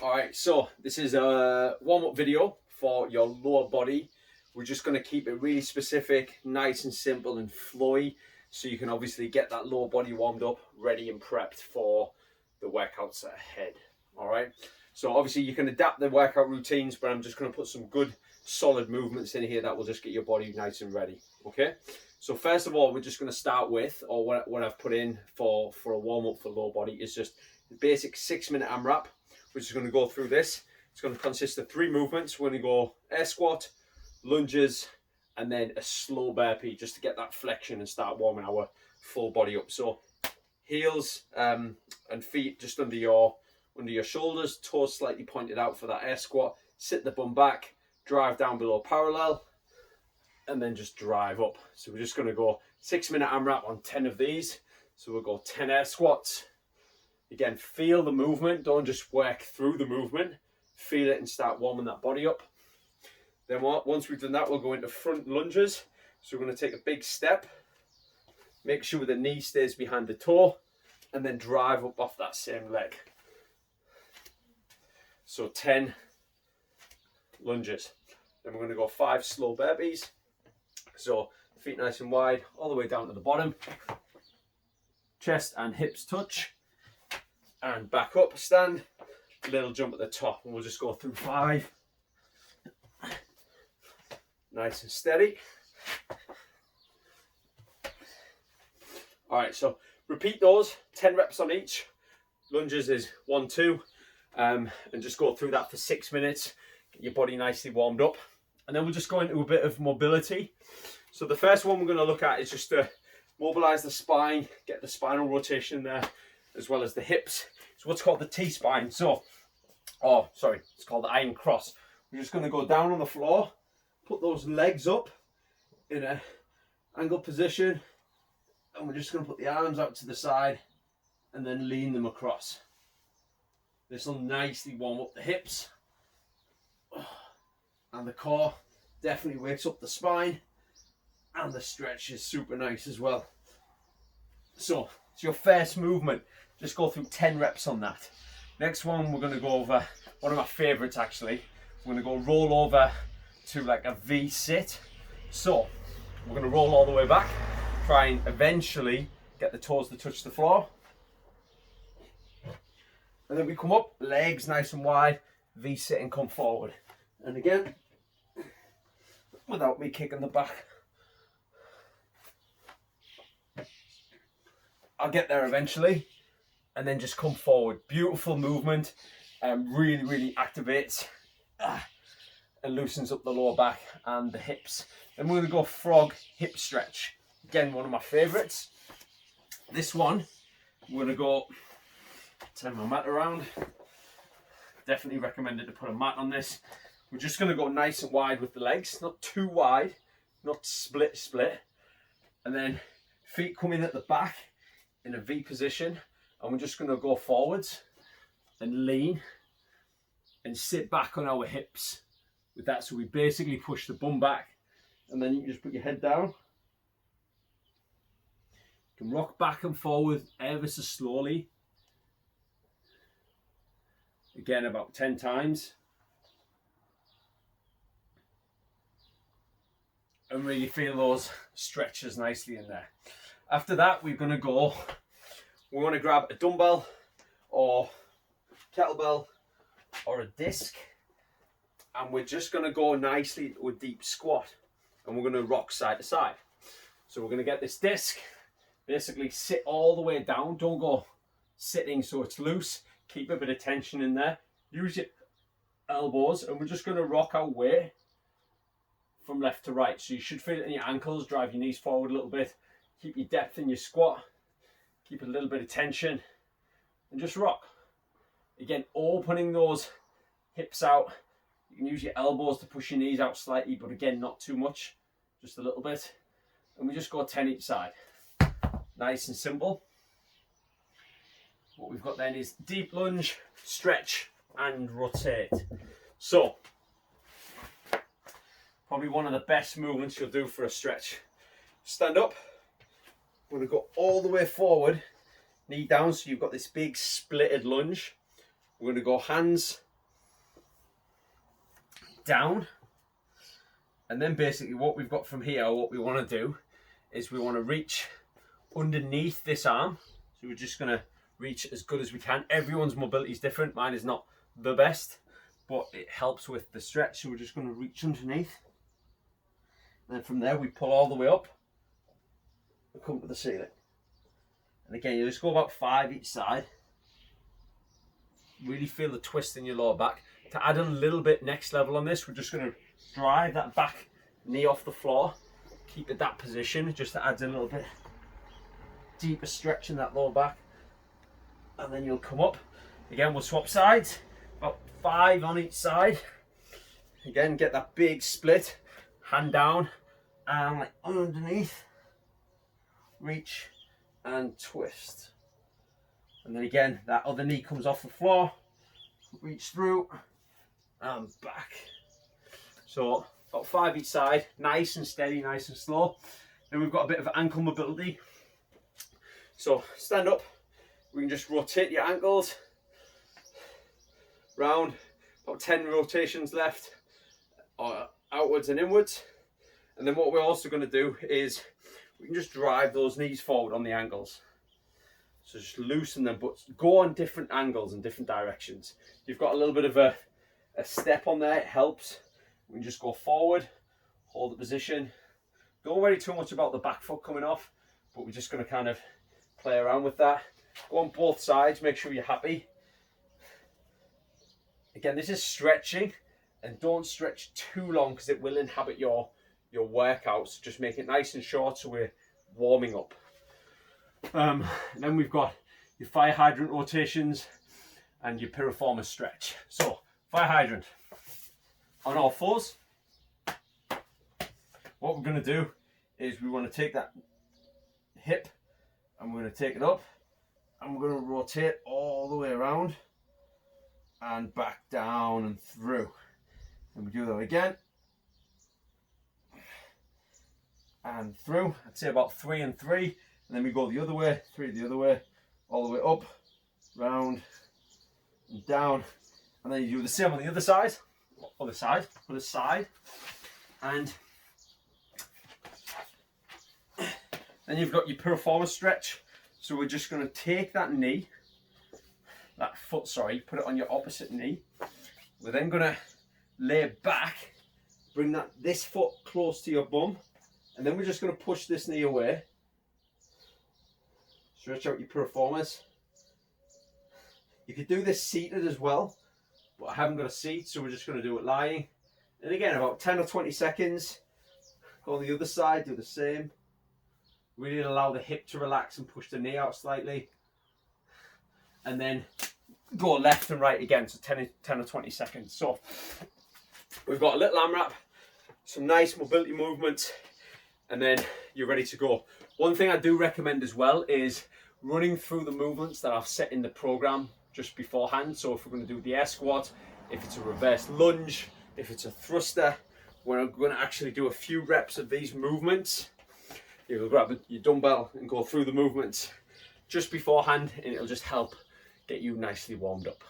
Alright, so this is a warm-up video for your lower body. We're just going to keep it really specific, nice and simple and flowy, so you can obviously get that lower body warmed up, ready and prepped for the workouts ahead. Alright, so obviously you can adapt the workout routines, but I'm just going to put some good solid movements in here that will just get your body nice and ready. Okay, so first of all, we're just going to start with, or what I've put in for a warm-up for lower body is just the basic 6-minute AMRAP. We're just going to go through this. It's going to consist of 3 movements. We're going to go air squat, lunges, and then a slow burpee, just to get that flexion and start warming our full body up. So heels and feet just under your shoulders, toes slightly pointed out for that air squat. Sit the bum back, drive down below parallel, and then just drive up. So we're just going to go 6-minute AMRAP on 10 of these. So we'll go 10 air squats. Again, feel the movement, don't just work through the movement. Feel it and start warming that body up. Then once we've done that, we'll go into front lunges. So we're going to take a big step, make sure the knee stays behind the toe, and then drive up off that same leg. So 10 lunges. Then we're going to go 5 slow burpees. So feet nice and wide, all the way down to the bottom. Chest and hips touch. And back up, stand, a little jump at the top, and we'll just go through 5. Nice and steady. All right, so repeat those, 10 reps on each. Lunges is 1, 2, and just go through that for 6 minutes. Get your body nicely warmed up. And then we'll just go into a bit of mobility. So the first one we're going to look at is just to mobilize the spine, get the spinal rotation there, as well as the hips. It's what's called the T-spine. So, it's called the iron cross. We're just going to go down on the floor, put those legs up in an angled position, and we're just going to put the arms out to the side and then lean them across. This will nicely warm up the hips and the core. Definitely wakes up the spine, and the stretch is super nice as well. So it's your first movement. Just go through 10 reps on that. Next one, we're going to go over one of my favorites actually. We're going to go roll over to like a V sit. So we're going to roll all the way back, try and eventually get the toes to touch the floor. And then we come up, legs nice and wide, V sit and come forward. And again, without me kicking the back. I'll get there eventually, and then just come forward. Beautiful movement, really activates and loosens up the lower back and the hips. Then we're going to go frog hip stretch. Again, one of my favorites. This one, we're going to go, turn my mat around. Definitely recommended to put a mat on this. We're just going to go nice and wide with the legs, not too wide, not split. And then feet come in at the back in a V position, and we're just going to go forwards and lean and sit back on our hips with that. So we basically push the bum back, and then you can just put your head down. You can rock back and forward ever so slowly. Again, about 10 times. And really feel those stretches nicely in there. After that, we want to grab a dumbbell or kettlebell or a disc, and we're just going to go nicely to a deep squat, and we're going to rock side to side. So we're going to get this disc, basically sit all the way down, don't go sitting so it's loose, keep a bit of tension in there, use your elbows, and we're just going to rock our way from left to right. So you should feel it in your ankles, drive your knees forward a little bit, keep your depth in your squat, keep a little bit of tension, and just rock. Again, opening those hips out. You can use your elbows to push your knees out slightly, but again, not too much, just a little bit. And we just go 10 each side. Nice and simple. What we've got then is deep lunge, stretch, and rotate. So, probably one of the best movements you'll do for a stretch. Stand up. We're going to go all the way forward, knee down, so you've got this big splitted lunge. We're going to go hands down. And then basically what we've got from here, what we want to do is we want to reach underneath this arm. So we're just going to reach as good as we can. Everyone's mobility is different. Mine is not the best, but it helps with the stretch. So we're just going to reach underneath. And then from there we pull all the way up and come to the ceiling. And again, you just go about 5 each side. Really feel the twist in your lower back. To add a little bit next level on this, we're just going to drive that back knee off the floor. Keep it that position, just to add a little bit deeper stretch in that lower back. And then you'll come up. Again, we'll swap sides. About 5 on each side. Again, get that big split. Hand down and like underneath. Reach and twist. And then again, that other knee comes off the floor. Reach through and back. So about 5 each side, nice and steady, nice and slow. Then we've got a bit of ankle mobility. So stand up, we can just rotate your ankles round, about 10 rotations left, outwards and inwards. And then what we're also going to do is we can just drive those knees forward on the ankles. So just loosen them, but go on different angles and different directions. You've got a little bit of a step on there, it helps. We can just go forward, hold the position. Don't worry too much about the back foot coming off, but we're just going to kind of play around with that. Go on both sides, make sure you're happy. Again, this is stretching, and don't stretch too long because it will inhibit your workout. So just make it nice and short so we're warming up. And then we've got your fire hydrant rotations and your piriformis stretch. So fire hydrant on all fours. What we're going to do is we want to take that hip and we're going to take it up and we're going to rotate all the way around and back down and through. And we do that again and through. I'd say about 3 and 3. And then we go the other way, 3 the other way, all the way up, round, and down. And then you do the same on the other side, other side. And then you've got your piriformis stretch. So we're just going to take that knee, that foot, sorry, put it on your opposite knee. We're then going to lay back, bring this foot close to your bum. And then we're just going to push this knee away. Stretch out your piriformis. You could do this seated as well, but I haven't got a seat, so we're just going to do it lying. And again, about 10 or 20 seconds. Go on the other side, do the same. Really allow the hip to relax and push the knee out slightly. And then go left and right again, so 10 or 20 seconds. So we've got a little AMRAP, some nice mobility movements, and then you're ready to go. One thing I do recommend as well is running through the movements that I've set in the program just beforehand. So if we're going to do the air squat, if it's a reverse lunge, if it's a thruster, we're going to actually do a few reps of these movements. You'll grab your dumbbell and go through the movements just beforehand, and it'll just help get you nicely warmed up.